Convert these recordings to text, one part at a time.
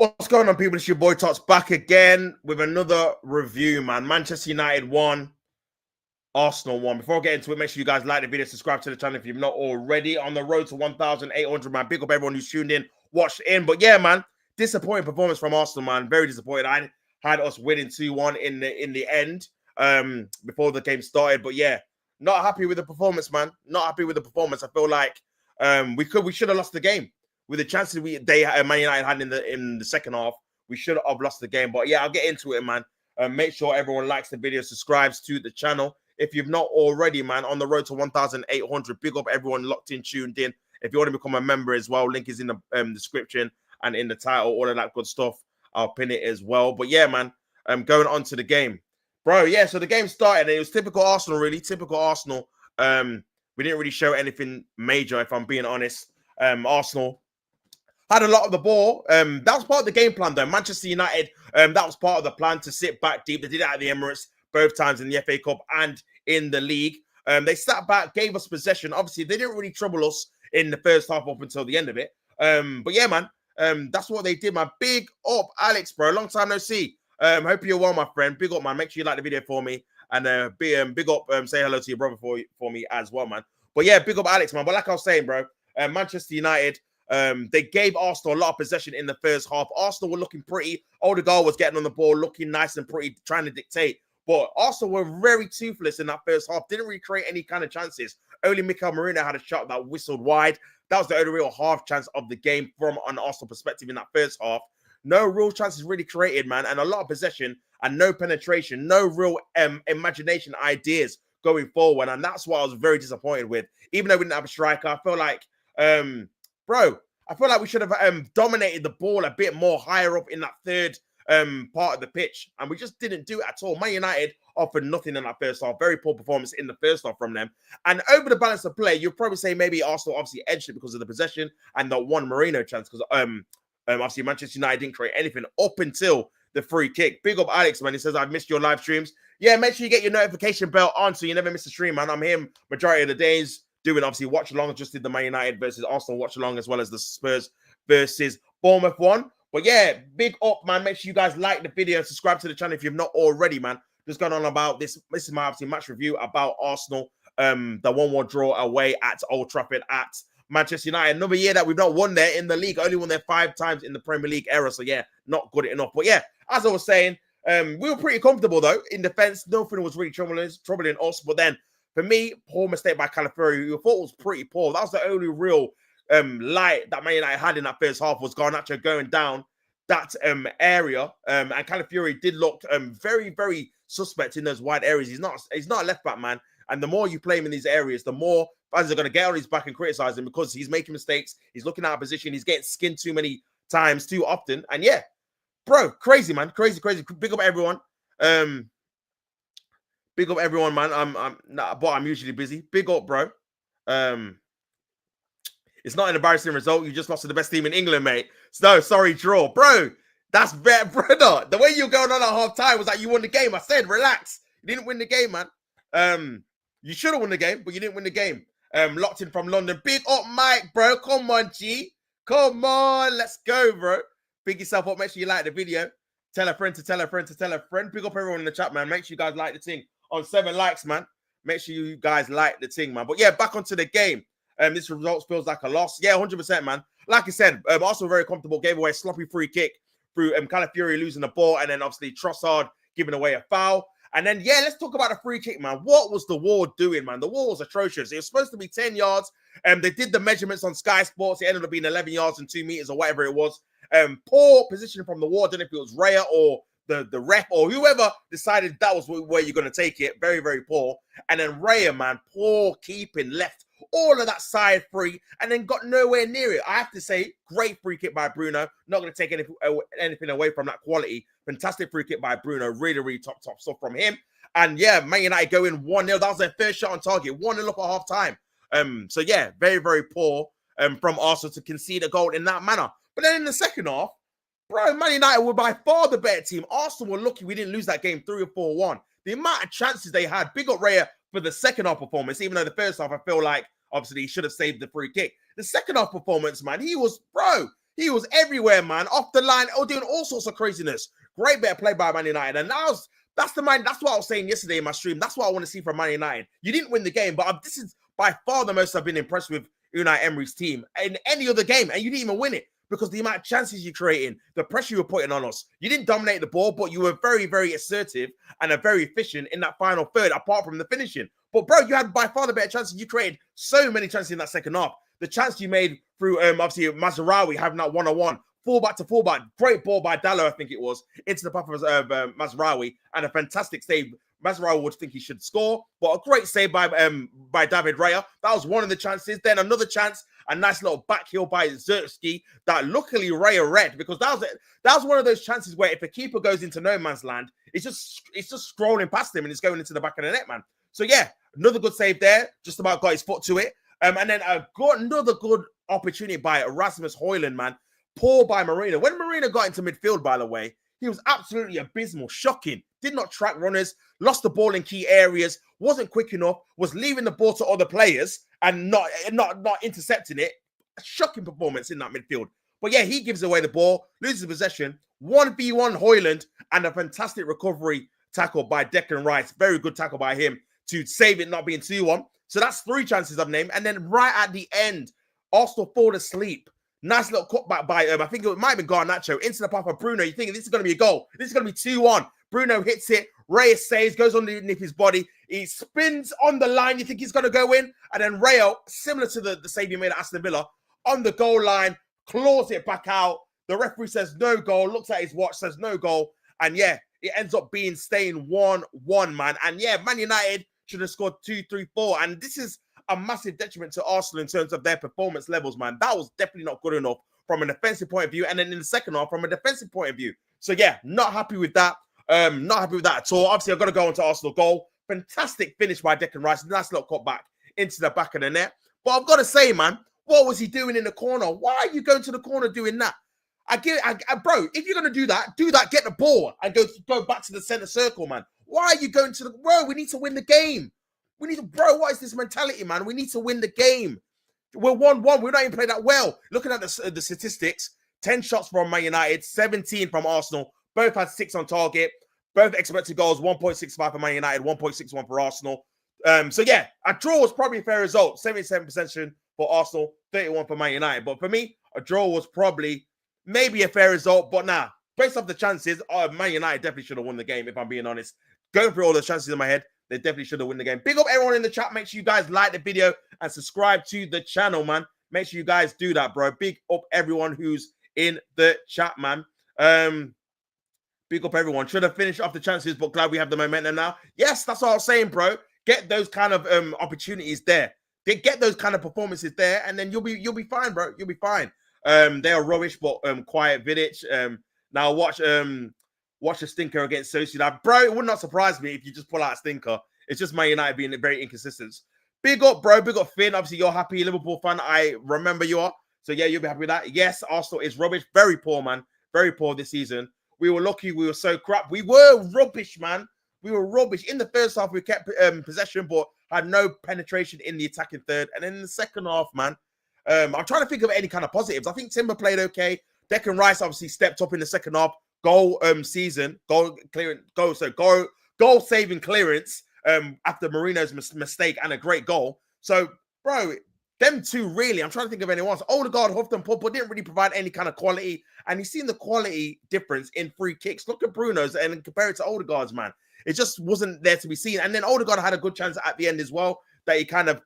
What's going on, people? It's your boy Tots back again with another review, man. Manchester United won, Arsenal won. Before I get into it, make sure you guys like the video, subscribe to the channel if you've not already. On the road to 1,800, man. Big up everyone who's tuned in, watched in. But yeah, man, disappointing performance from Arsenal, man. Very disappointed. I had us winning 2-1 in the end before the game started. But yeah, not happy with the performance, man. Not happy with the performance. I feel like we should have lost the game. With the chances Man United had in the second half, we should have lost the game. But yeah, I'll get into it, man. Make sure everyone likes the video, subscribes to the channel. If you've not already, man, on the road to 1,800, big up everyone locked in, tuned in. If you want to become a member as well, link is in the description and in the title, all of that good stuff. I'll pin it as well. But yeah, man, going on to the game. Bro, yeah, so the game started and it was typical Arsenal, really. Typical Arsenal. We didn't really show anything major, if I'm being honest. Arsenal had a lot of the ball. That was part of the game plan, though. Manchester United, that was part of the plan to sit back deep. They did it at the Emirates both times in the FA Cup and in the league. They sat back, gave us possession. Obviously, they didn't really trouble us in the first half up until the end of it. But yeah, man, that's what they did, man. Big up, Alex, bro. Long time no see. Hope you're well, my friend. Big up, man. Make sure you like the video for me. And big up, say hello to your brother for me as well, man. But yeah, big up, Alex, man. But like I was saying, bro, Manchester United, they gave Arsenal a lot of possession in the first half. Arsenal were looking pretty. Odegaard was getting on the ball, looking nice and pretty, trying to dictate. But Arsenal were very toothless in that first half. Didn't really create any kind of chances. Only Mikel Merino had a shot that whistled wide. That was the only real half chance of the game from an Arsenal perspective in that first half. No real chances really created, man. And a lot of possession and no penetration. No real imagination ideas going forward. And that's what I was very disappointed with. Even though we didn't have a striker, I feel like... bro, I feel like we should have dominated the ball a bit more higher up in that third part of the pitch. And we just didn't do it at all. Man United offered nothing in that first half. Very poor performance in the first half from them. And over the balance of play, you'll probably say maybe Arsenal obviously edged it because of the possession and the one Merino chance. Because obviously Manchester United didn't create anything up until the free kick. Big up Alex, man. He says, I've missed your live streams. Yeah, make sure you get your notification bell on so you never miss a stream, man. I'm here majority of the days. Doing obviously watch along, just did the Man United versus Arsenal watch along, as well as the Spurs versus Bournemouth one. But yeah, big up, man. Make sure you guys like the video and subscribe to the channel if you've not already, man. Just going on about this. This is my obviously match review about Arsenal. The 1-1 draw away at Old Trafford at Manchester United. Another year that we've not won there in the league. Only won there 5 times in the Premier League era. So yeah, not good enough. But yeah, as I was saying, we were pretty comfortable though in defense. Nothing was really troubling us. But then, for me, poor mistake by Calafiori, who I thought was pretty poor. That was the only real light that Man United had in that first half, was Garnacho going down that area. And Calafiori did look very, very suspect in those wide areas. He's not a left back, man. And the more you play him in these areas, the more fans are going to get on his back and criticize him because he's making mistakes. He's looking out of position. He's getting skinned too many times, too often. And yeah, bro, crazy, man. Crazy. Big up everyone. Big up everyone, man. I'm usually busy. Big up, bro. It's not an embarrassing result. You just lost to the best team in England, mate. So sorry, draw, bro. That's bad, brother. The way you're going on at half time was like you won the game. I said, relax. You didn't win the game, man. You should have won the game, but you didn't win the game. Locked in from London. Big up, Mike, bro. Come on, G. Come on, let's go, bro. Big yourself up. Make sure you like the video. Tell a friend to tell a friend to tell a friend. Big up everyone in the chat, man. Make sure you guys like the thing. On 7 likes, man. Make sure you guys like the thing, man. But yeah, back onto the game. This result feels like a loss. Yeah, 100%, man. Like I said, Arsenal very comfortable. Gave away a sloppy free kick through Calafiori losing the ball, and then obviously Trossard giving away a foul. And then, yeah, let's talk about the free kick, man. What was the wall doing, man? The wall was atrocious. It was supposed to be 10 yards. They did the measurements on Sky Sports. It ended up being 11 yards and 2 meters or whatever it was. Poor position from the wall. I don't know if it was Raya or the ref or whoever decided that was where you're going to take it. Very, very poor. And then Raya, man, poor keeping, left all of that side free and then got nowhere near it. I have to say, great free kick by Bruno. Not going to take anything away from that quality. Fantastic free kick by Bruno. Really, really top stuff from him. And yeah, Man United going 1-0. That was their first shot on target. 1-0 up at half time. So yeah, very, very poor from Arsenal to concede a goal in that manner. But then in the second half, bro, Man United were by far the better team. Arsenal were lucky we didn't lose that game 3 or 4-1. The amount of chances they had, big up Raya for the second half performance, even though the first half, I feel like, obviously, he should have saved the free kick. The second half performance, man, he was, bro, He was everywhere, man. Off the line, doing all sorts of craziness. Great bit of play by Man United. And that's what I was saying yesterday in my stream. That's what I want to see from Man United. You didn't win the game, but this is by far the most I've been impressed with Unai Emery's team in any other game. And you didn't even win it because the amount of chances you're creating, the pressure you were putting on us. You didn't dominate the ball, but you were very, very assertive and very efficient in that final third, apart from the finishing. But, bro, you had by far the better chances. You created so many chances in that second half. The chance you made through, obviously, Mazraoui having that one-on-one, fullback to fullback, great ball by Dallo, I think it was, into the path of Mazraoui, and a fantastic save. Mazraoui would think he should score, but a great save by David Raya. That was one of the chances. Then another chance, a nice little back heel by Zerkzee that luckily Raya read, because that was one of those chances where if a keeper goes into no man's land, it's just scrolling past him and it's going into the back of the net, man. So yeah, another good save there. Just about got his foot to it. And then got another good opportunity by Rasmus Højlund, man. Poor by Marina. When Marina got into midfield, by the way, he was absolutely abysmal, shocking. Did not track runners, lost the ball in key areas, wasn't quick enough, was leaving the ball to other players and not intercepting it. A shocking performance in that midfield. But yeah, he gives away the ball, loses possession. 1v1 Højlund and a fantastic recovery tackle by Declan Rice. Very good tackle by him to save it not being 2-1. So that's 3 chances I've named. And then right at the end, Arsenal fall asleep. Nice little cutback by, I think it might have been Garnacho, into the path of Bruno. You're thinking this is going to be a goal. This is going to be 2-1. Bruno hits it. Reyes saves, goes underneath his body. He spins on the line. You think he's going to go in. And then Rayo, similar to the save he made at Aston Villa, on the goal line, claws it back out. The referee says no goal, looks at his watch, says no goal. And yeah, it ends up staying 1-1, man. And yeah, Man United should have scored 2, 3, 4. And this is a massive detriment to Arsenal in terms of their performance levels, man. That was definitely not good enough from an offensive point of view. And then in the second half, from a defensive point of view. So yeah, not happy with that. Not happy with that at all. Obviously, I've got to go on to Arsenal goal. Fantastic finish by Declan Rice. Nice little cut back into the back of the net. But I've got to say, man, what was he doing in the corner? Why are you going to the corner doing that? Bro, if you're going to do that, get the ball and go back to the center circle, man. Why are you going to bro, we need to win the game. Bro, what is this mentality, man? We need to win the game. We're 1-1. We're not even playing that well. Looking at the statistics, 10 shots from Man United, 17 from Arsenal. Both had 6 on target. Both expected goals, 1.65 for Man United, 1.61 for Arsenal. So yeah, a draw was probably a fair result. 77 possession for Arsenal, 31 for Man United. But for me, a draw was probably maybe a fair result. But nah, based off the chances, Man United definitely should have won the game, if I'm being honest. Going through all the chances in my head, they definitely should have won the game. Big up everyone in the chat. Make sure you guys like the video and subscribe to the channel, man. Make sure you guys do that, bro. Big up everyone who's in the chat, man. Big up everyone. Should have finished off the chances, but glad we have the momentum now. Yes, that's what I was saying, bro. Get those kind of opportunities there. Get those kind of performances there, and then you'll be fine, bro. You'll be fine. They are rubbish, but quiet Vidic. Now watch a stinker against Sociedad. Bro, it would not surprise me if you just pull out a stinker. It's just Man United being very inconsistent. Big up, bro. Big up, Finn. Obviously, you're happy. Liverpool fan. I remember you are. So, yeah, you'll be happy with that. Yes, Arsenal is rubbish. Very poor, man. Very poor this season. We were lucky. We were so crap. We were rubbish, man. We were rubbish. In the first half, we kept possession, but had no penetration in the attacking third. And then in the second half, man, I'm trying to think of any kind of positives. I think Timber played okay. Declan Rice obviously stepped up in the second half. Goal saving clearance after Marino's mistake and a great goal. So, bro, them two really, I'm trying to think of anyone else. Odegaard, Huffed and Pogba didn't really provide any kind of quality. And you've seen the quality difference in free kicks. Look at Bruno's and compare it to Odegaard's, man. It just wasn't there to be seen. And then Odegaard had a good chance at the end as well, that he kind of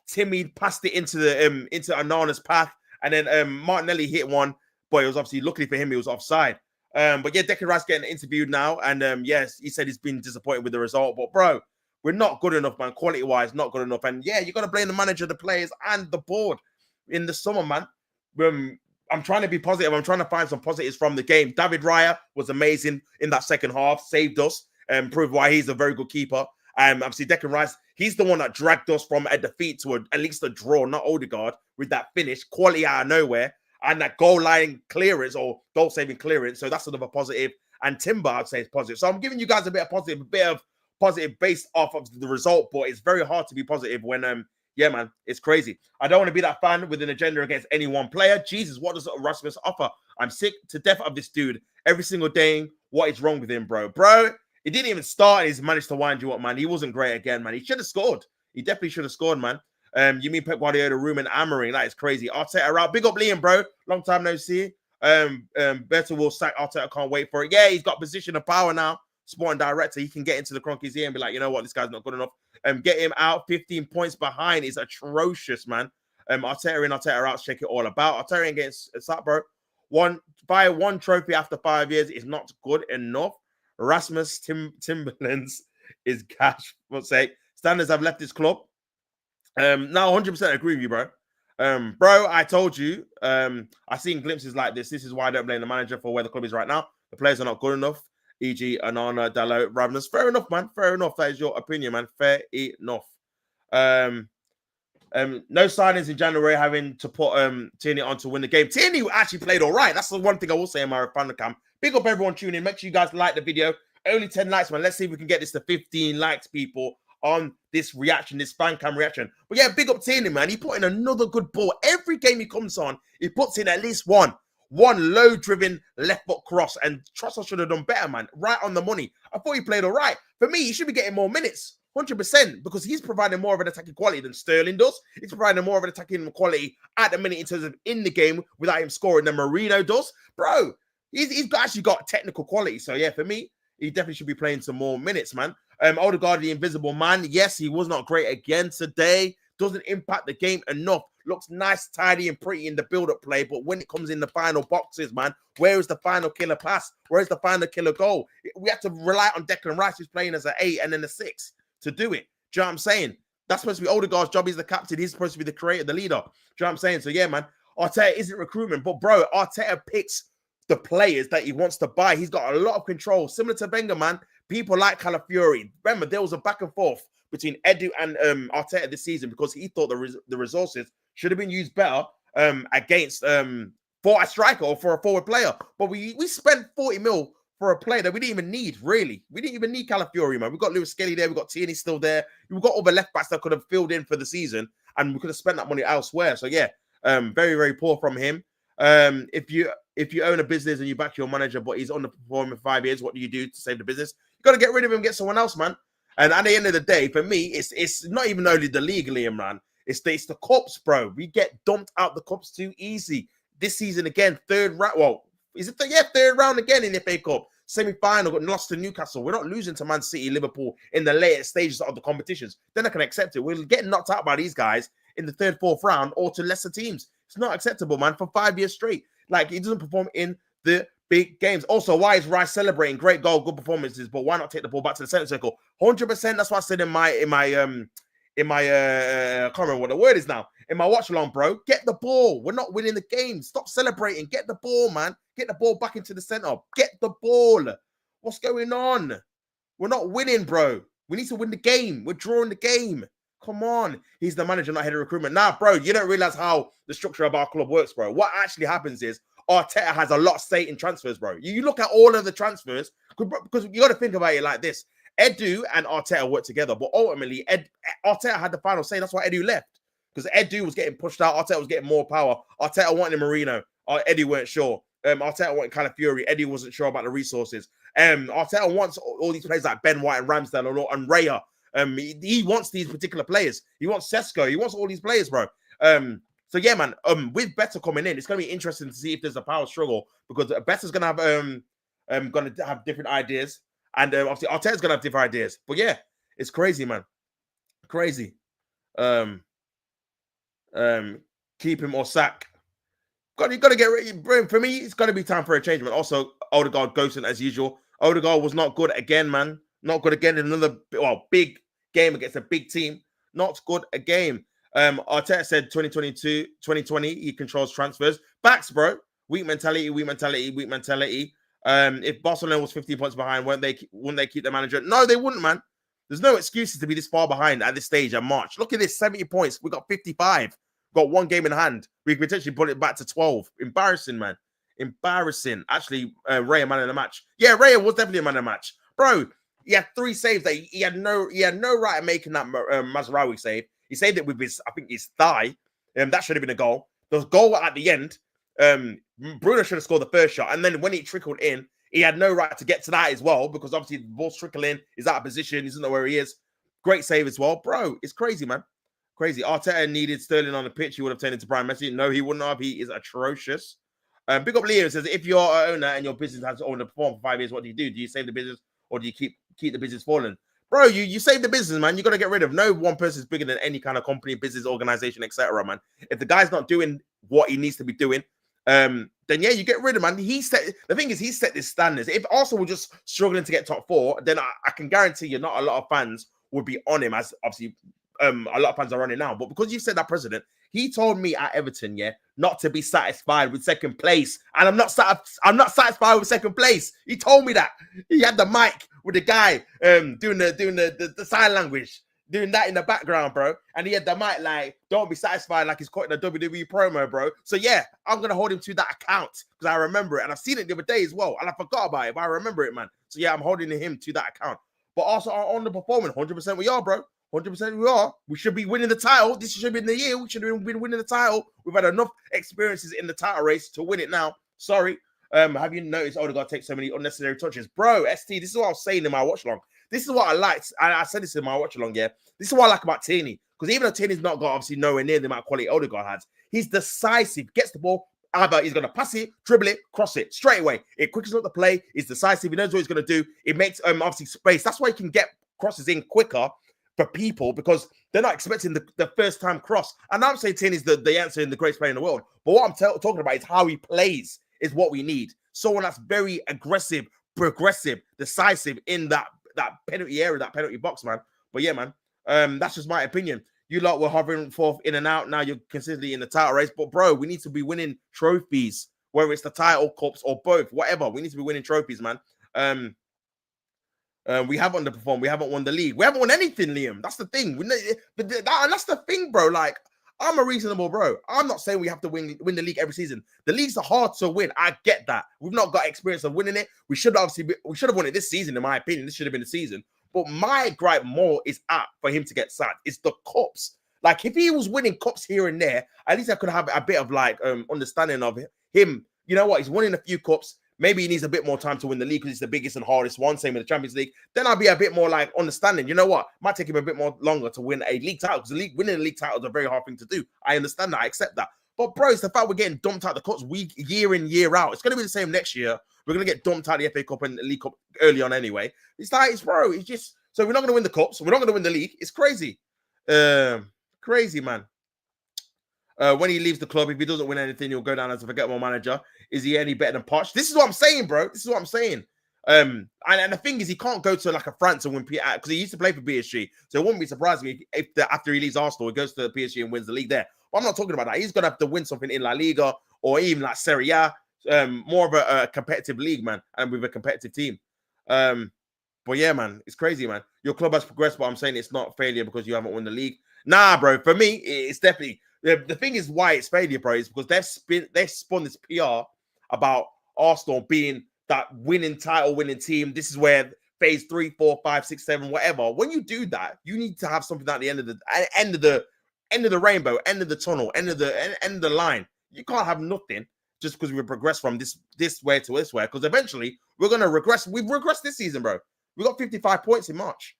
timid passed it into Onana's path. And then Martinelli hit one, but it was obviously, luckily for him, he was offside. But yeah, Declan Rice getting interviewed now. And yes, he said he's been disappointed with the result. But bro, we're not good enough, man. Quality-wise, not good enough. And yeah, you got to blame the manager, the players, and the board in the summer, man. I'm trying to be positive. I'm trying to find some positives from the game. David Raya was amazing in that second half, saved us, and proved why he's a very good keeper. Obviously, Declan Rice, he's the one that dragged us from a defeat to at least a draw, not Odegaard, with that finish, quality out of nowhere, and that goal line clearance or goal saving clearance. So that's another positive. And Timber, I'd say, is positive. So I'm giving you guys a bit of positive based off of the result, but it's very hard to be positive when yeah, man, it's crazy. I don't want to be that fan with an agenda against any one player. Jesus, what does Rasmus offer? I'm sick to death of this dude every single day. What is wrong with him, bro? Bro, he didn't even start. He's managed to wind you up, man. He wasn't great again, man. He should have scored. He definitely should have scored, man. You mean Pep Guardiola, Room and Amorim? That is crazy. Arteta out. Big up Liam, bro. Long time no see. Better will sack Arteta. Can't wait for it. Yeah, he's got position of power now. Sporting director. He can get into the Cronky's ear and be like, you know what, this guy's not good enough. Get him out. 15 points behind is atrocious, man. Arteta in, Arteta out. Check it all about. Arteta against Sat, bro. One trophy after 5 years is not good enough. Rasmus Timberlands is cash. For sake. Standards have left this club. Now 100% agree with you, bro. Bro, I told you. I've seen glimpses like this. This is why I don't blame the manager for where the club is right now. The players are not good enough. E.g., Anana, Dalot, Ravnus. Fair enough, man. Fair enough. That is your opinion, man. Fair enough. No signings in January, having to put Tierney on to win the game. Tierney actually played all right. That's the one thing I will say in my fan cam. Big up everyone tuning in. Make sure you guys like the video. Only 10 likes, man. Let's see if we can get this to 15 likes, people, on this reaction, this fan cam reaction. But yeah, big up Tierney, man. He put in another good ball. Every game he comes on, he puts in at least one low-driven left foot cross. And Trossard should have done better, man. Right on the money. I thought he played all right. For me, he should be getting more minutes. 100%, because he's providing more of an attacking quality than Sterling does. He's providing more of an attacking quality at the minute in terms of in the game without him scoring than Marino does. Bro, he's actually got technical quality. So yeah, for me, he definitely should be playing some more minutes, man. Odegaard, the invisible man. Yes, he was not great again today. Doesn't impact the game enough. Looks nice, tidy, and pretty in the build-up play. But when it comes in the final boxes, man, where is the final killer pass? Where is the final killer goal? We have to rely on Declan Rice, who's playing as an 8 and then a 6 to do it. Do you know what I'm saying? That's supposed to be Odegaard's job. He's the captain. He's supposed to be the creator, the leader. Do you know what I'm saying? So yeah, man, Arteta isn't recruitment. But bro, Arteta picks the players that he wants to buy. He's got a lot of control. Similar to Wenger, man. People like Calafiori. Remember, there was a back and forth between Edu and Arteta this season because he thought the resources should have been used better against for a striker or for a forward player. But we spent 40 mil for a player that we didn't even need, really. We didn't even need Calafiori, man. We've got Lewis Skelly there. We've got Tierney still there. We've got all the left backs that could have filled in for the season, and we could have spent that money elsewhere. So, yeah, very, very poor from him. If you own a business and you back your manager, but he's underperforming for 5 years, what do you do to save the business? You got to get rid of him and get someone else, man. And at the end of the day, for me, it's not even only the league, Liam, man. It's the cups, bro. We get dumped out the cups too easy. This season, again, third round. Well, is it third round again in the FA Cup? Semi-final, got lost to Newcastle. We're not losing to Man City, Liverpool in the later stages of the competitions. Then I can accept it. We're getting knocked out by these guys in the third, fourth round or to lesser teams. It's not acceptable, man, for 5 years straight. Like, he doesn't perform in the big games. Also, why is Rice celebrating? Great goal, good performances, but why not take the ball back to the center circle? 100%. That's what I said in my I can't remember what the word is now. In my watch along, bro. Get the ball. We're not winning the game. Stop celebrating. Get the ball, man. Get the ball back into the center. Get the ball. What's going on? We're not winning, bro. We need to win the game. We're drawing the game. Come on. He's the manager, not head of recruitment. Nah, bro, you don't realize how the structure of our club works, bro. What actually happens is Arteta has a lot of say in transfers, bro. You look at all of the transfers, because you got to think about it like this. Edu and Arteta worked together, but ultimately, Arteta had the final say. That's why Edu left. Because Edu was getting pushed out. Arteta was getting more power. Arteta wanted Marino. Eddie weren't sure. Arteta wanted Calafiori. Eddie wasn't sure about the resources. Arteta wants all these players like Ben White and Ramsdale and Raya. He wants these particular players. He wants Sesko. He wants all these players, bro. So yeah, man. With Better coming in, it's gonna be interesting to see if there's a power struggle because Better's gonna have different ideas, and obviously Arteta's gonna have different ideas. But yeah, it's crazy, man. Crazy. Keep him or sack. You got to get ready. For me, it's going to be time for a change, man. Also, Odegaard ghosting as usual. Odegaard was not good again, man. Not good again in another big game against a big team. Not good again. Arteta said 2022, 2020, he controls transfers. Backs, bro. Weak mentality. If Barcelona was 15 points behind, wouldn't they keep the manager? No, they wouldn't, man. There's no excuses to be this far behind at this stage in March. Look at this, 70 points. We got 55. Got one game in hand. We could potentially put it back to 12. Embarrassing, man. Embarrassing. Actually, Raya man of the match. Yeah, Raya was definitely a man of the match. Bro, he had 3 saves that he had no right at making that Mazraoui save. He saved it with his, I think, his thigh. That should have been a goal. The goal at the end, Bruno should have scored the first shot. And then when it trickled in, he had no right to get to that as well, because obviously the ball's trickling, he's out of position, he doesn't know where he is. Great save as well. Bro, it's crazy, man. Crazy. Arteta needed Sterling on the pitch. He would have turned into Brian Messi. No, he wouldn't have. He is atrocious. Big up Leo says, if you're an owner and your business has underperformed for 5 years, what do you do? Do you save the business or do you keep the business falling? Bro, you save the business, man. You got to get rid of. No one person is bigger than any kind of company, business, organization, etc., man. If the guy's not doing what he needs to be doing, then yeah, you get rid of him, man. The thing is, he set this standards. If Arsenal were just struggling to get top 4, then I can guarantee you not a lot of fans would be on him, as obviously a lot of fans are on it now. But because you said that, president, he told me at Everton, yeah, not to be satisfied with second place. And I'm not satisfied with second place. He told me that. He had the mic with the guy doing the sign language, doing that in the background, bro. And he had the mic like, don't be satisfied, like he's caught in a WWE promo, bro. So yeah, I'm gonna hold him to that account because I remember it. And I've seen it the other day as well. And I forgot about it, but I remember it, man. So yeah, I'm holding him to that account. But also on the performance, 100% we are, bro. 100% we are. We should be winning the title. This should have been the year. We should have been winning the title. We've had enough experiences in the title race to win it now. Sorry. Have you noticed Odegaard takes so many unnecessary touches? Bro, ST, this is what I was saying in my watch-along. This is what I liked. I said this in my watch-along, yeah. This is what I like about Tierney. Because even though Tierney's not got, obviously, nowhere near the amount of quality Odegaard has, he's decisive. Gets the ball, either he's going to pass it, dribble it, cross it, straight away. It quickens up the play. He's decisive. He knows what he's going to do. It makes, obviously, space. That's why he can get crosses in quicker for people, because they're not expecting the first time cross. And I'm saying Tierney's the answer and the greatest player in the world. But what I'm talking about is how he plays is what we need. Someone that's very aggressive, progressive, decisive in that penalty area, that penalty box, man. But yeah, man, that's just my opinion. You lot were hovering forth in and out. Now you're consistently in the title race. But bro, we need to be winning trophies, whether it's the title, cups, or both, whatever. We need to be winning trophies, man. We have underperformed. We haven't won the league. We haven't won anything, Liam. That's the thing. And that's the thing, bro. Like, I'm a reasonable bro. I'm not saying we have to win the league every season. The leagues are hard to win. I get that. We've not got experience of winning it. We should have won it this season, in my opinion. This should have been the season. But my gripe more is for him to get sacked. It's the cups. Like, if he was winning cups here and there, at least I could have a bit of like understanding of him. You know what? He's winning a few cups. Maybe he needs a bit more time to win the league because it's the biggest and hardest one. Same with the Champions League. Then I'll be a bit more like understanding. You know what? Might take him a bit more longer to win a league title, because winning a league title is a very hard thing to do. I understand that. I accept that. But bro, it's the fact we're getting dumped out the cups year in, year out. It's going to be the same next year. We're going to get dumped out the FA Cup and the League Cup early on anyway. It's like, bro, it's just, so we're not going to win the cups. We're not going to win the league. It's crazy. Crazy, man. When he leaves the club, if he doesn't win anything, he'll go down as a forgettable manager. Is he any better than Poch? This is what I'm saying, bro. This is what I'm saying. And the thing is, he can't go to like a France and win because he used to play for PSG. So it wouldn't be surprising if after he leaves Arsenal, he goes to PSG and wins the league there. But I'm not talking about that. He's gonna have to win something in La Liga or even like Serie A, more of a competitive league, man, and with a competitive team. But yeah, man, it's crazy, man. Your club has progressed, but I'm saying it's not failure because you haven't won the league. Nah, bro. For me, it's definitely the thing is why it's failure, bro, is because they've spun this PR about Arsenal being that title winning team. This is where phase 3, 4, 5, 6, 7, whatever. When you do that, you need to have something at the end of the rainbow, end of the tunnel, end of the line. You can't have nothing just because we progress from this way to this way. Because eventually we're gonna regress. We've regressed this season, bro. We got 55 points in March.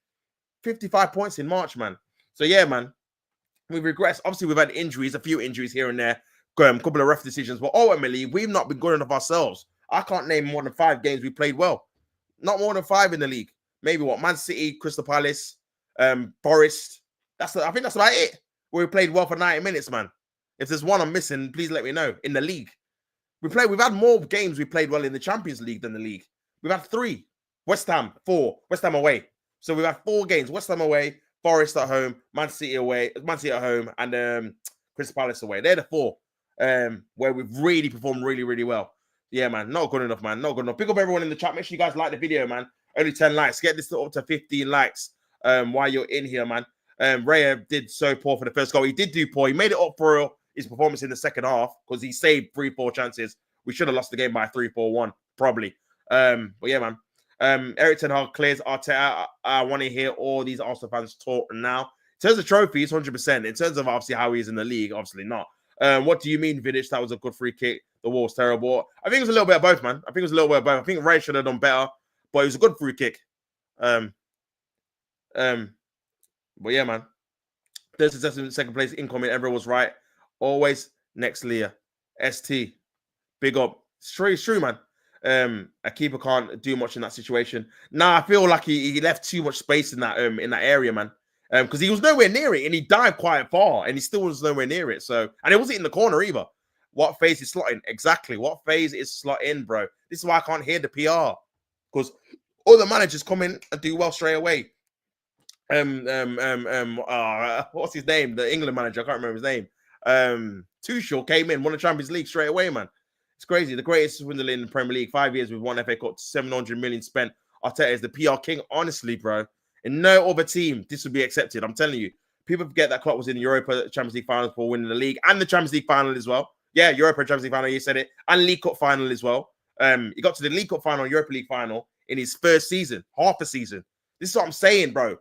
55 points in March, man. So yeah, man. We've regressed. Obviously, we've had injuries, a few injuries here and there, a couple of ref decisions, but ultimately, we've not been good enough ourselves. I can't name more than 5 games we played well. Not more than 5 in the league. Maybe what? Man City, Crystal Palace, Forest. I think that's about it. Where we played well for 90 minutes, man. If there's one I'm missing, please let me know. In the league. We've had more games we played well in the Champions League than the league. We've had 3. West Ham, 4. West Ham away. So we've had 4 games. West Ham away, Forest at home, Man City at home, and Crystal Palace away. They're the 4 where we've really performed really, really well. Yeah, man. Not good enough, man. Not good enough. Pick up everyone in the chat. Make sure you guys like the video, man. Only 10 likes. Get this up to 15 likes while you're in here, man. Raya did so poor for the first goal. He did do poor. He made it up for his performance in the second half because he saved 3-4 chances. We should have lost the game by 3-4-1, probably. But yeah, man. Eric Ten Hag clears Arteta. I want to hear all these Arsenal fans talk now. In terms of trophies, 100%. In terms of obviously how he's in the league, obviously not. What do you mean, Vidic? That was a good free kick. The wall was terrible. I think it was a little bit of both, man. I think it was a little bit of both. I think Ray should have done better, but it was a good free kick. But yeah, man. Third successful second place incoming. Everyone was right. Always next Leah. ST. Big up. It's true, man. A keeper can't do much in that situation. Nah, I feel like he left too much space in that area, man. Because he was nowhere near it and he dived quite far and he still was nowhere near it. So, and it wasn't in the corner either. What phase is slotting? Exactly. What phase is slotting, bro? This is why I can't hear the PR. Because all the managers come in and do well straight away. What's his name? The England manager, I can't remember his name. Tuchel came in, won the Champions League straight away, man. It's crazy. The greatest swindler in the Premier League. 5 years with one FA Cup, 700 million spent. Arteta is the PR king. Honestly, bro, in no other team this would be accepted. I'm telling you. People forget that Klopp was in the Europa Champions League finals for winning the league and the Champions League final as well. Yeah, Europa Champions League final. You said it, and League Cup final as well. He got to the League Cup final, Europa League final in his first season, half a season. This is what I'm saying, bro.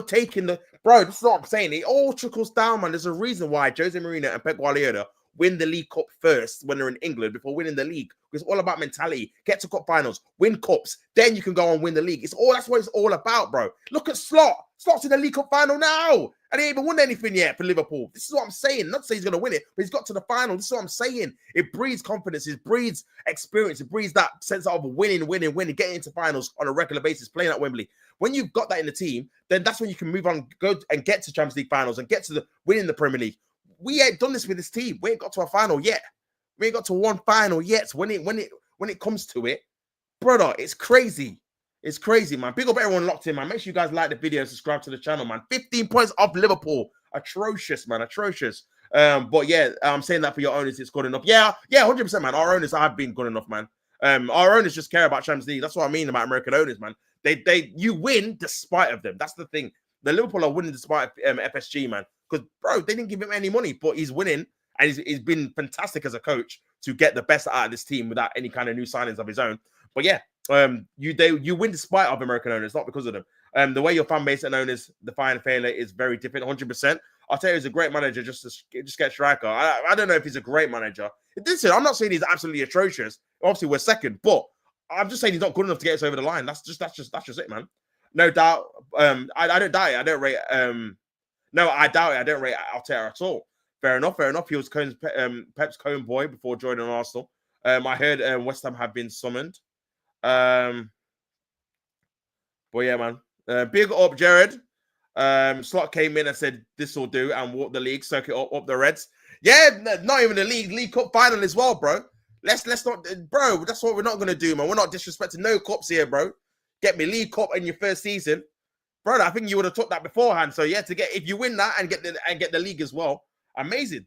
Taking the bro. This is what I'm saying. It all trickles down, man. There's a reason why Jose Mourinho and Pep Guardiola win the League Cup first when they're in England before winning the league. It's all about mentality. Get to cup finals, win cups, then you can go and win the league. That's what it's all about, bro. Look at Slot. Slot's in the League Cup final now, and he ain't even won anything yet for Liverpool. This is what I'm saying. Not to say he's gonna win it, but he's got to the final. This is what I'm saying. It breeds confidence. It breeds experience. It breeds that sense of winning, getting into finals on a regular basis, playing at Wembley. When you've got that in the team, then that's when you can move on, go and get to Champions League finals and get to the winning the Premier League. We ain't done this with this team. We ain't got to a final yet. We ain't got to one final yet. When it comes to it, brother, it's crazy. It's crazy, man. Big up everyone locked in, man. Make sure you guys like the video and subscribe to the channel, man. 15 points off Liverpool. Atrocious, man. Atrocious. But yeah, I'm saying that for your owners, it's good enough. Yeah, 100%, man. Our owners have been good enough, man. Our owners just care about Champions League. That's what I mean about American owners, man. You win despite of them. That's the thing. The Liverpool are winning despite FSG, man. Because, bro, they didn't give him any money, but he's winning. And he's been fantastic as a coach to get the best out of this team without any kind of new signings of his own. But yeah, you win despite of American owners, not because of them. The way your fan base and owners define failure is very different, 100%. I'll tell you, he's a great manager just get striker. I don't know if he's a great manager. Listen, I'm not saying he's absolutely atrocious. Obviously, we're second, but I'm just saying he's not good enough to get us over the line. That's just it, man. No doubt. I don't doubt it. I don't rate. No, I doubt it. I don't rate Arteta at all. Fair enough. He was Pep's Cone boy before joining Arsenal. I heard West Ham have been summoned. But yeah, man. Big up, Jared. Slot came in and said this will do and walk the league, soak it up the Reds. Yeah, not even the League Cup final as well, bro. Let's not, bro. That's what we're not gonna do, man. We're not disrespecting no cups here, bro. Get me League Cup in your first season, bro. I think you would have took that beforehand. So yeah, if you win that and get the league as well, amazing.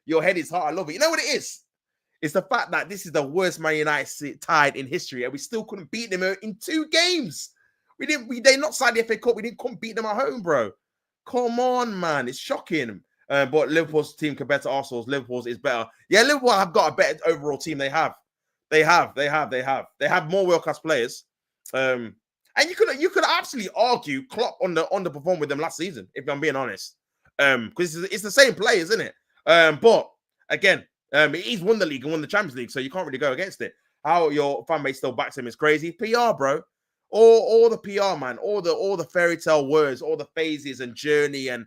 Your head is hard. I love it. You know what it is? It's the fact that this is the worst Man United tied in history, and we still couldn't beat them in 2 games. They not signed the FA Cup. We couldn't beat them at home, bro. Come on, man. It's shocking. But Liverpool's team compared to Arsenal's, Liverpool's is better. Yeah, Liverpool have got a better overall team. They have more world-class players. And you could absolutely argue Klopp underperformed with them last season, if I'm being honest. Because it's the same players, isn't it? But again, he's won the league and won the Champions League, so you can't really go against it. How your fan base still backs him is crazy. PR, bro. All the PR, man. All the fairy tale words, all the phases and journey and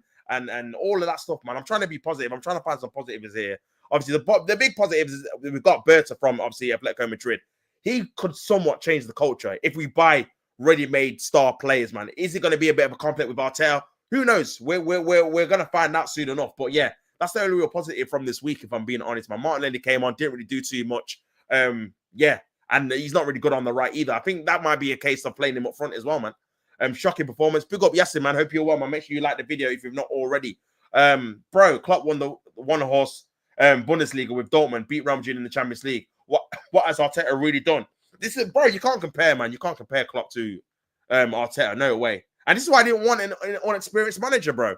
all of that stuff, man. I'm trying to be positive. I'm trying to find some positives here. Obviously, the big positives is we've got Berta from, obviously, Atletico Madrid. He could somewhat change the culture if we buy ready-made star players, man. Is it going to be a bit of a conflict with Arteta? Who knows? We're going to find out soon enough. But yeah, that's the only real positive from this week, if I'm being honest, man. Martinelli came on, didn't really do too much. Yeah, and he's not really good on the right either. I think that might be a case of playing him up front as well, man. Shocking performance. Big up Yassin, man. Hope you're well, man. Make sure you like the video if you've not already. Bro, Klopp won the one-horse Bundesliga with Dortmund, beat Real Madrid in the Champions League. What has Arteta really done? This is, bro, you can't compare, man. You can't compare Klopp to Arteta. No way. And this is why I didn't want an unexperienced manager, bro.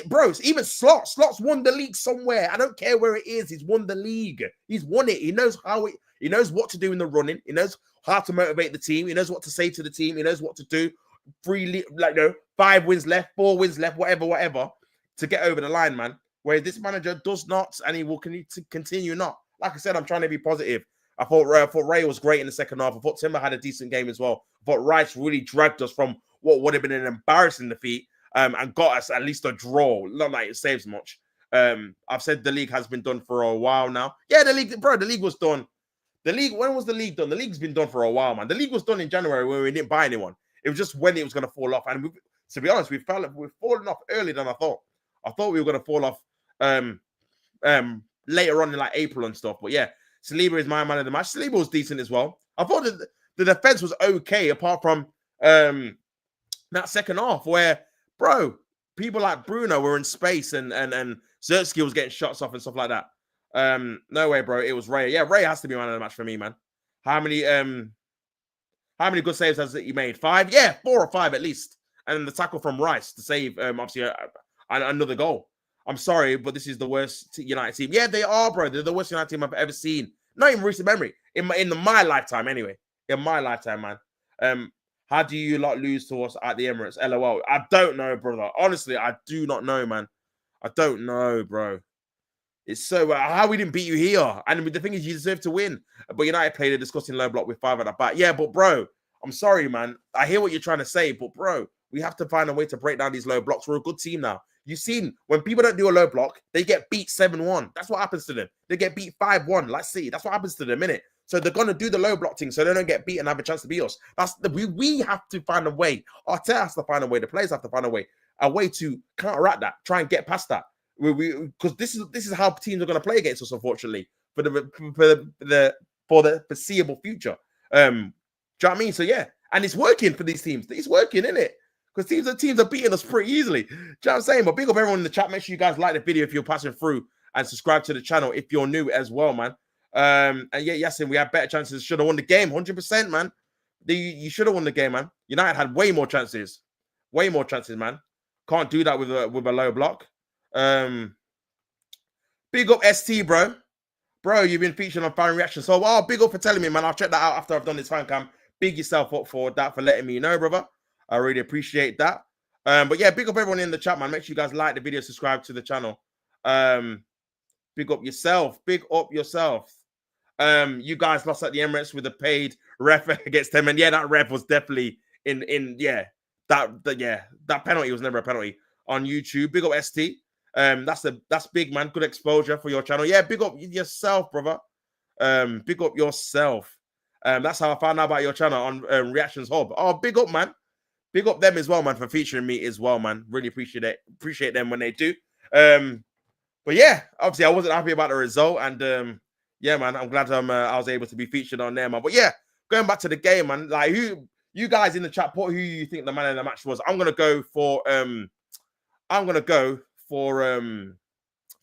Bro, even Slot's won the league somewhere. I don't care where it is. He's won the league. He's won it. He knows he knows what to do in the running. He knows how to motivate the team. He knows what to say to the team. He knows what to do. like 5 wins left, 4 wins left, whatever, to get over the line, man. Whereas this manager does not, and he will continue not. Like I said, I'm trying to be positive. I thought Ray was great in the second half. I thought Timber had a decent game as well. I thought Rice really dragged us from what would have been an embarrassing defeat and got us at least a draw. Not like it saves much. I've said the league has been done for a while now. Yeah, the league was done. When was the league done? The league's been done for a while, man. The league was done in January when we didn't buy anyone. It was just when it was going to fall off. And to be honest, we've fallen off earlier than I thought. I thought we were going to fall off later on in like April and stuff. But yeah, Saliba is my man of the match. Saliba was decent as well. I thought that the defense was okay, apart from that second half where, bro, people like Bruno were in space and Zertsky was getting shots off and stuff like that. No way, bro. It was Ray. Yeah, Ray has to be man of the match for me, man. How many good saves has he made? 5? Yeah, 4 or 5 at least. And the tackle from Rice to save, obviously, another goal. I'm sorry, but this is the worst United team. Yeah, they are, bro. They're the worst United team I've ever seen. Not even recent memory. In my lifetime, anyway. In my lifetime, man. How do you lot lose to us at the Emirates? LOL. I don't know, brother. Honestly, I do not know, man. I don't know, bro. It's so how we didn't beat you here. And the thing is, you deserve to win. But United played a disgusting low block with 5 at the back. Yeah, but bro, I'm sorry, man. I hear what you're trying to say, but bro, we have to find a way to break down these low blocks. We're a good team now. You've seen when people don't do a low block, they get beat 7-1. That's what happens to them. They get beat 5-1. Let's see. That's what happens to them, innit? So they're gonna do the low block thing so they don't get beat and have a chance to beat us. We have to find a way. Arteta has to find a way. The players have to find a way to counteract that. Try and get past that. Because this is how teams are going to play against us, unfortunately, for the foreseeable future. Do you know what I mean? So yeah, and it's working for these teams. It's working, isn't it? Because teams are beating us pretty easily. Do you know what I'm saying? But big up everyone in the chat. Make sure you guys like the video if you're passing through and subscribe to the channel if you're new as well, man. And yeah, Yasin, we had better chances. Should have won the game, 100%, man. You should have won the game, man. United had way more chances, man. Can't do that with a low block. Big up ST, bro. You've been featured on fan reaction. So big up for telling me, man. I'll check that out after I've done this fan cam. Big yourself up for that, for letting me know, brother. I really appreciate that. But yeah, big up everyone in the chat, man. Make sure you guys like the video, subscribe to the channel. Big up yourself. You guys lost at the Emirates with a paid ref against them, and yeah, that ref was definitely that penalty was never a penalty on YouTube. Big up ST. That's big, man. Good exposure for your channel. Yeah, big up yourself, brother. Big up yourself. That's how I found out about your channel on Reactions Hub. Oh, big up, man. Big up them as well, man, for featuring me as well, man. Really appreciate it. Appreciate them when they do. But yeah, obviously I wasn't happy about the result, and yeah, man, I'm glad I was able to be featured on there, man. But yeah, going back to the game, man. Like, you guys in the chat, put who you think the man of the match was. I'm gonna go for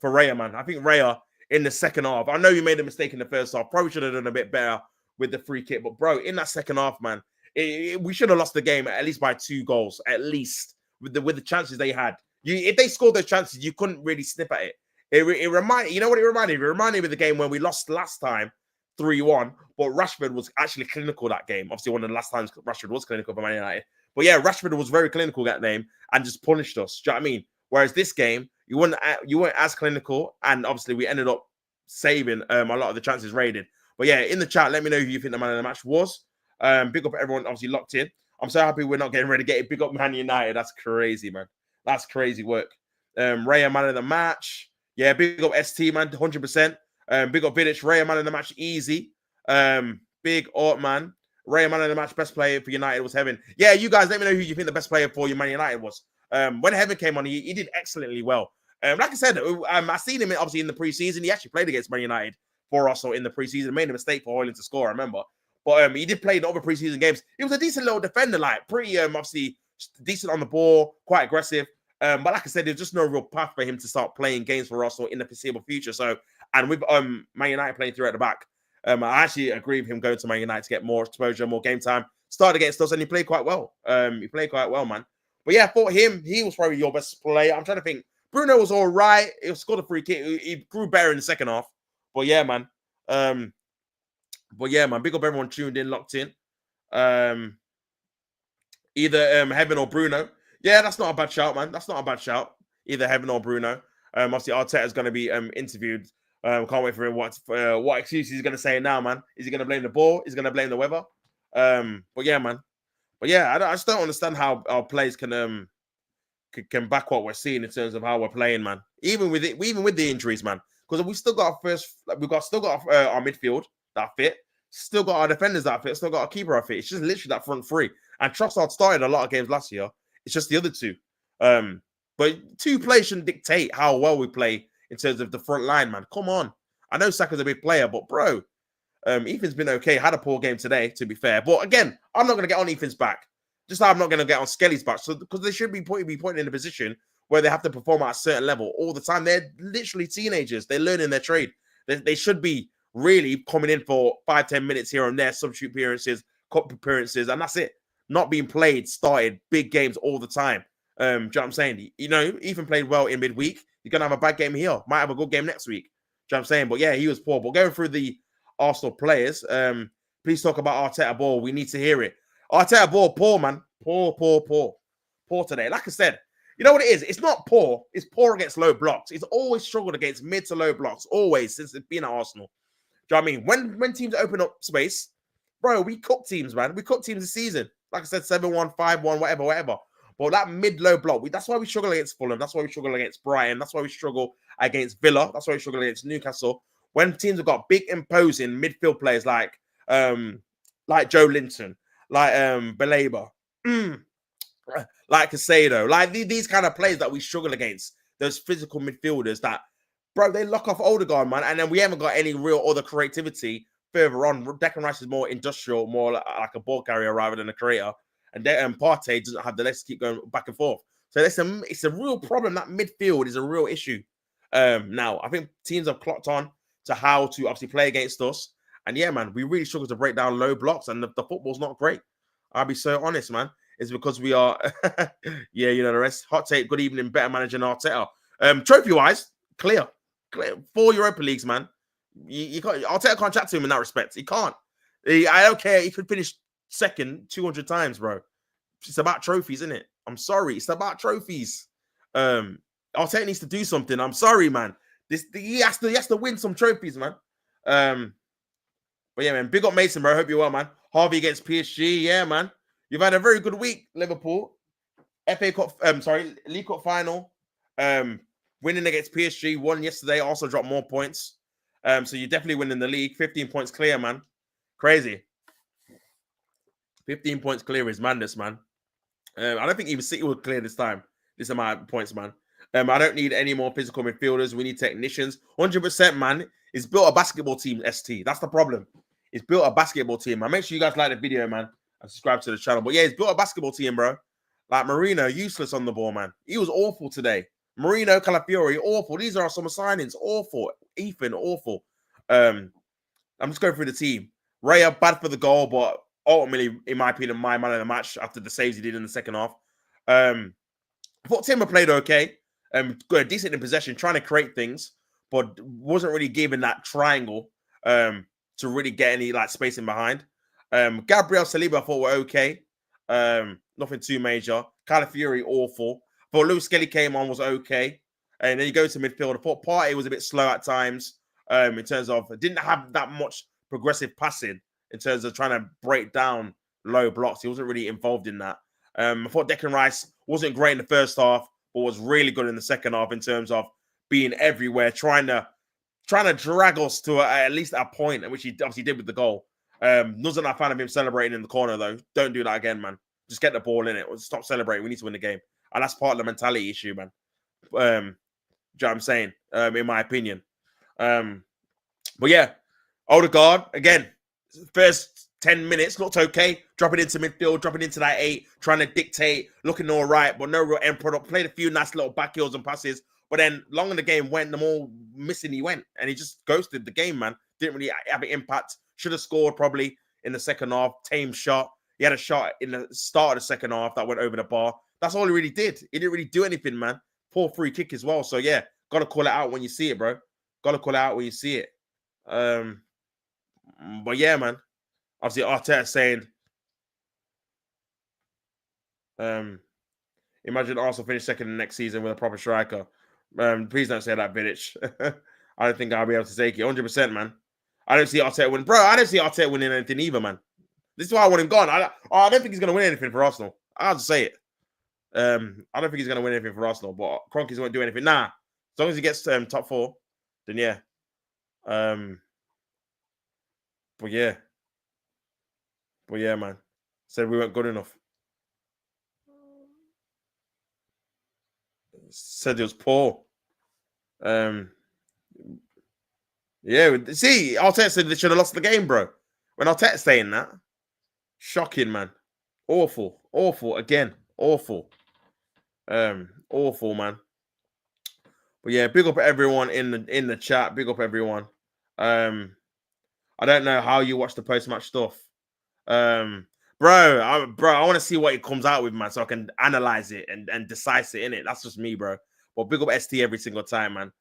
Raya, man. I think Raya in the second half. I know you made a mistake in the first half. Probably should have done a bit better with the free kick. But bro, in that second half, man, we should have lost the game at least by 2 goals, at least with the chances they had. If they scored those chances, you couldn't really snip at it. It reminded, you know what it reminded me? It reminded me of the game when we lost last time, 3-1. But Rashford was actually clinical that game. Obviously, one of the last times Rashford was clinical for Man United. But yeah, Rashford was very clinical that game and just punished us. Do you know what I mean? Whereas this game, you weren't as clinical, and obviously we ended up saving a lot of the chances raided. But yeah, in the chat, let me know who you think the man of the match was. Big up everyone, obviously locked in. I'm so happy we're not getting relegated. Big up Man United. That's crazy, man. That's crazy work. Raya, man of the match. Yeah, big up ST, man, 100%. Big up Vidic. Raya, man of the match, easy. Big up, man. Raya, man of the match, best player for United was Heaven. Yeah, you guys, let me know who you think the best player for your Man United was. When Heaven came on, he did excellently well. Like I said, I seen him obviously in the preseason. He actually played against Man United for us in the preseason. Made a mistake for Hoyland to score, I remember. But he did play in other preseason games. He was a decent little defender, like pretty obviously decent on the ball, quite aggressive. But like I said, there's just no real path for him to start playing games for us in the foreseeable future. So, and with Man United playing through at the back, I actually agree with him going to Man United to get more exposure, more game time. Started against us, and he played quite well. He played quite well, man. But yeah, for him, he was probably your best player. I'm trying to think. Bruno was all right. He scored a free kick. He grew better in the second half. But yeah, man. Big up everyone tuned in, locked in. Either Heaven or Bruno. Yeah, that's not a bad shout, man. That's not a bad shout. Either Heaven or Bruno. Obviously, Arteta is going to be interviewed. Can't wait for him. What excuse he's going to say now, man? Is he going to blame the ball? Is he going to blame the weather? But yeah, man. But yeah, I just don't understand how our players can back what we're seeing in terms of how we're playing, man. Even with the injuries, man. Because we've still got our midfield that fit. Still got our defenders that fit. Still got our keeper that fit. It's just literally that front three. And Trossard started a lot of games last year. It's just the other two. But two players shouldn't dictate how well we play in terms of the front line, man. Come on. I know Saka's a big player, but bro, Ethan's been okay. Had a poor game today, to be fair. But again, I'm not going to get on Ethan's back. Just like I'm not going to get on Skelly's back. So because they should be pointed in a position where they have to perform at a certain level all the time. They're literally teenagers. They're learning their trade. They should be really coming in for 5-10 minutes here and there, substitute appearances, cup appearances, and that's it. Not being played, started, big games all the time. Do you know what I'm saying? You know, Ethan played well in midweek. You're going to have a bad game here. Might have a good game next week. Do you know what I'm saying? But yeah, he was poor. But going through the Arsenal players, please talk about Arteta ball. We need to hear it. Arteta ball, poor, man. Poor. Poor today. Like I said, you know what it is? It's not poor. It's poor against low blocks. It's always struggled against mid to low blocks. Always, since it's been at Arsenal. Do you know what I mean? When teams open up space, bro, we cook teams, man. We cook teams this season. Like I said, 7-1, 5-1, whatever. But that mid-low block, that's why we struggle against Fulham. That's why we struggle against Brighton. That's why we struggle against Villa. That's why we struggle against Newcastle. When teams have got big imposing midfield players like Joe Linton, like Baleba, like Casado, like these kind of players that we struggle against, those physical midfielders that, bro, they lock off Odegaard, man, and then we haven't got any real other creativity further on. Declan Rice is more industrial, more like a ball carrier rather than a creator, and Partey doesn't have the legs to keep going back and forth. So it's a real problem. That midfield is a real issue. Now, I think teams have clocked on to how to obviously play against us. And yeah, man, we really struggle to break down low blocks, and the football's not great. I'll be so honest, man. It's because we are, yeah, you know the rest. Hot take, good evening, better manager than Arteta. Trophy-wise, clear. 4 Europa Leagues, man. You can't, Arteta can't chat to him in that respect. He can't. I don't care. He could finish second 200 times, bro. It's about trophies, isn't it? I'm sorry. It's about trophies. Arteta needs to do something. I'm sorry, man. He has to win some trophies, man. But yeah, man. Big up Mason, bro. Hope you're well, man. Harvey against PSG. Yeah, man. You've had a very good week, Liverpool. FA Cup, League Cup final. Winning against PSG, won yesterday, also dropped more points. So you're definitely winning the league. 15 points clear, man. Crazy. 15 points clear is madness, man. I don't think even City will clear this time. This amount of points, man. I don't need any more physical midfielders. We need technicians. 100%, man. It's built a basketball team, ST. That's the problem. It's built a basketball team, man. Make sure you guys like the video, man, and subscribe to the channel. But yeah, it's built a basketball team, bro. Like Marino, useless on the ball, man. He was awful today. Marino, Calafiori, awful. These are some signings. Awful. Ethan, awful. I'm just going through the team. Raya, bad for the goal, but ultimately, in my opinion, my man of the match after the saves he did in the second half. I thought Timber played okay. Good, decent in possession, trying to create things, but wasn't really given that triangle to really get any like space in behind. Gabriel Saliba I thought were okay. Nothing too major. Calafiori awful. But Lewis Skelly came on, was okay. And then you go to midfield. I thought Partey was a bit slow at times in terms of didn't have that much progressive passing in terms of trying to break down low blocks. He wasn't really involved in that. I thought Declan Rice wasn't great in the first half, but was really good in the second half in terms of being everywhere, trying to drag us to at least a point, which he obviously did with the goal. Wasn't a fan of him celebrating in the corner, though. Don't do that again, man. Just get the ball in it. Stop celebrating. We need to win the game. And that's part of the mentality issue, man. Do you know what I'm saying? In my opinion. But yeah, Odegaard, again, first 10 minutes looked okay. Dropping into midfield, dropping into that 8, trying to dictate, looking all right, but no real end product. Played a few nice little back heels and passes. But then, long in the game went, the more missing he went. And he just ghosted the game, man. Didn't really have an impact. Should have scored probably in the second half. Tame shot. He had a shot in the start of the second half that went over the bar. That's all he really did. He didn't really do anything, man. Poor free kick as well. So, yeah, got to call it out when you see it, bro. Got to call it out when you see it. But, yeah, man. Obviously, Arteta saying, Imagine Arsenal finish second in the next season with a proper striker. Please don't say that, Vidic. I don't think I'll be able to take it. 100%, man. I don't see Arteta winning. Bro, I don't see Arteta winning anything either, man. This is why I want him gone. I don't think he's going to win anything for Arsenal. I'll just say it. I don't think he's going to win anything for Arsenal, but Kroenke's won't do anything. Nah. As long as he gets top 4, then yeah. But yeah. But yeah, man. Said we weren't good enough. Said it was poor. Yeah, see, Arteta said they should have lost the game, bro. When Arteta's saying that, shocking, man. Awful, again, awful, awful, man. But yeah, big up everyone in the chat. Big up everyone. I don't know how you watch the post match stuff, bro. I want to see what it comes out with, man, so I can analyze it and decide it in it. That's just me, bro. But big up ST every single time, man.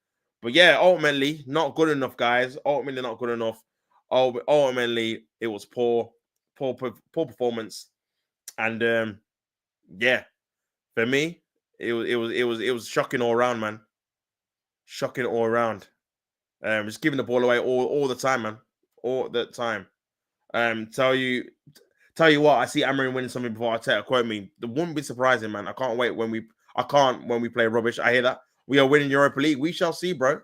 But yeah, ultimately, not good enough, guys. Ultimately, not good enough. Ultimately, it was poor performance, and yeah, for me, it was shocking all around, man. Shocking all around. Just giving the ball away all the time, man. All the time. Tell you what, I see Amarin winning something before Arteta. Quote me. It wouldn't be surprising, man. I can't wait when we play rubbish. I hear that. We are winning Europa League. We shall see, bro.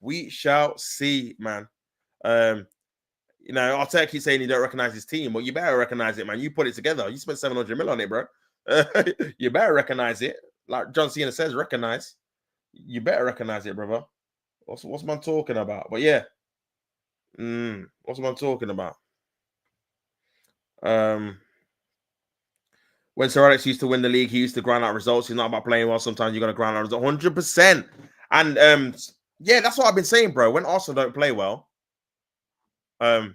We shall see, man. You know, Arteta keeps saying you don't recognize his team. Well, you better recognize it, man. You put it together. You spent 700 mil on it, bro. You better recognize it. Like John Cena says, recognize. You better recognize it, brother. What's man talking about? But yeah. What's man talking about? When Sir Alex used to win the league, he used to grind out results. He's not about playing well. Sometimes you're gonna grind out results. 100%. And yeah, that's what I've been saying, bro. When Arsenal don't play well, but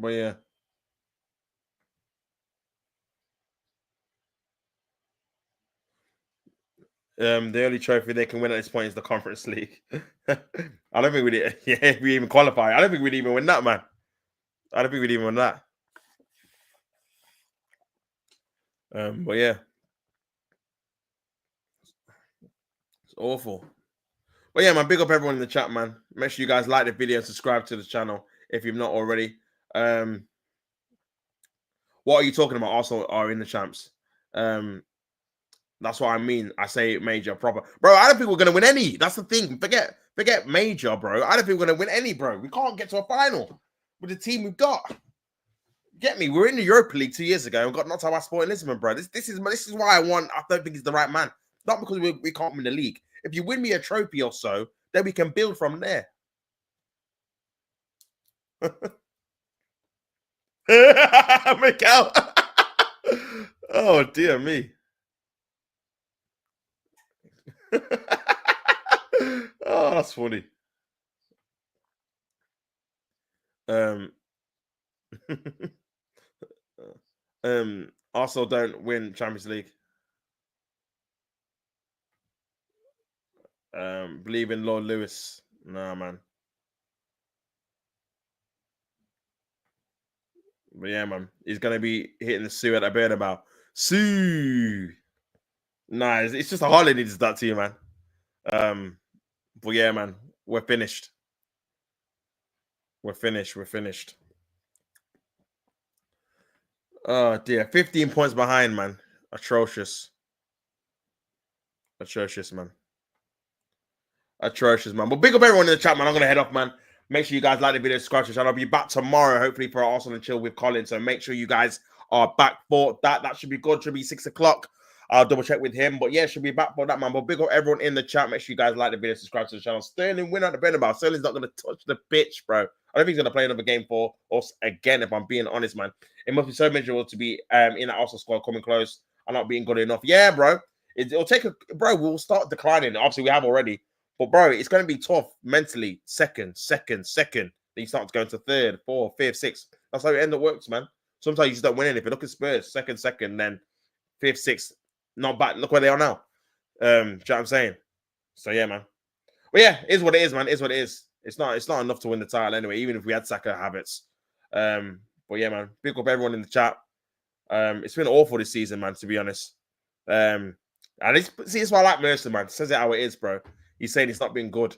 yeah. The only trophy they can win at this point is the Conference League. I don't think we'd yeah, we even qualify. I don't think we'd even win that, man. I don't think we'd even win that. But yeah. It's awful. But yeah, man, big up everyone in the chat, man. Make sure you guys like the video and subscribe to the channel if you've not already. What are you talking about? Arsenal are in the champs. That's what I mean. I say major proper. Bro, I don't think we're gonna win any. That's the thing. Forget major, bro. I don't think we're gonna win any, bro. We can't get to a final with the team we've got. Get me? We were in the Europa League 2 years ago and got knocked out by Sporting Lisbon, bro. This is why I don't think he's the right man. Not because we can't win the league. If you win me a trophy or so, then we can build from there. Miguel. Oh dear me. Oh, that's funny. Arsenal don't win Champions League. Believe in Lord Lewis. Nah, man. But yeah, man. He's gonna be hitting the Sue at a Bernabeu. Sue. Nah, it's just a holiday to that to you, man. But yeah, man. We're finished. We're finished. Oh dear. 15 points behind, man. Atrocious, man. Atrocious, man. But big up everyone in the chat, man. I'm gonna head off, man. Make sure you guys like the video, subscribe to the channel. I'll be back tomorrow, hopefully, for Arsenal and Chill with Colin. So make sure you guys are back for that. That should be good. Should be 6 o'clock. I'll double check with him. But yeah, should be back for that, man. But big up everyone in the chat. Make sure you guys like the video, subscribe to the channel. Sterling win at the Bernabeu. Sterling's not going to touch the pitch, bro. I don't think he's going to play another game for us again, if I'm being honest, man. It must be so miserable to be in that Arsenal squad coming close and not being good enough. Yeah, bro. It'll take bro, we'll start declining. Obviously, we have already. But bro, it's going to be tough mentally. Second. Then you start to go into third, fourth, fifth, sixth. That's how it end up works, man. Sometimes you just don't win anything. Look at Spurs, second, then fifth, sixth. Not bad. Look where they are now. Do you know what I'm saying? So yeah, man. But yeah, it is what it is, man. It is what it is. It's not enough to win the title anyway, even if we had Saka habits. But yeah, man. Big up everyone in the chat. It's been awful this season, man, to be honest. And it's why I like Mercer, man. Says it how it is, bro. He's saying it's not been good.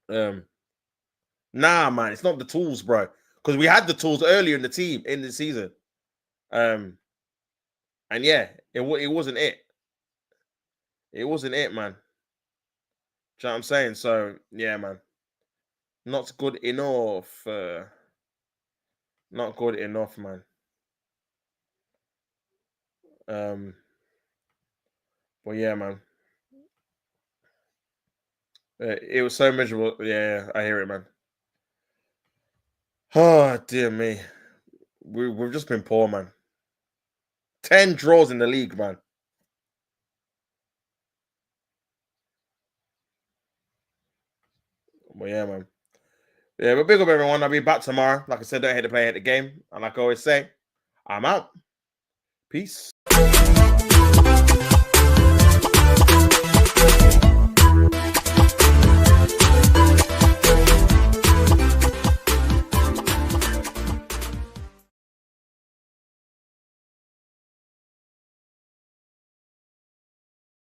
Nah, man, it's not the tools, bro. Because we had the tools earlier in the season. And yeah, it wasn't it. It wasn't it, man. Do you know what I'm saying? So yeah, man. Not good enough. Not good enough, man. But yeah, man. It was so miserable. Yeah, I hear it, man. Oh, dear me. We've just been poor, man. 10 draws in the league, man. Well, yeah, man. Yeah, but big up everyone. I'll be back tomorrow. Like I said, don't hate the play, hate the game. And like I always say, I'm out. Peace.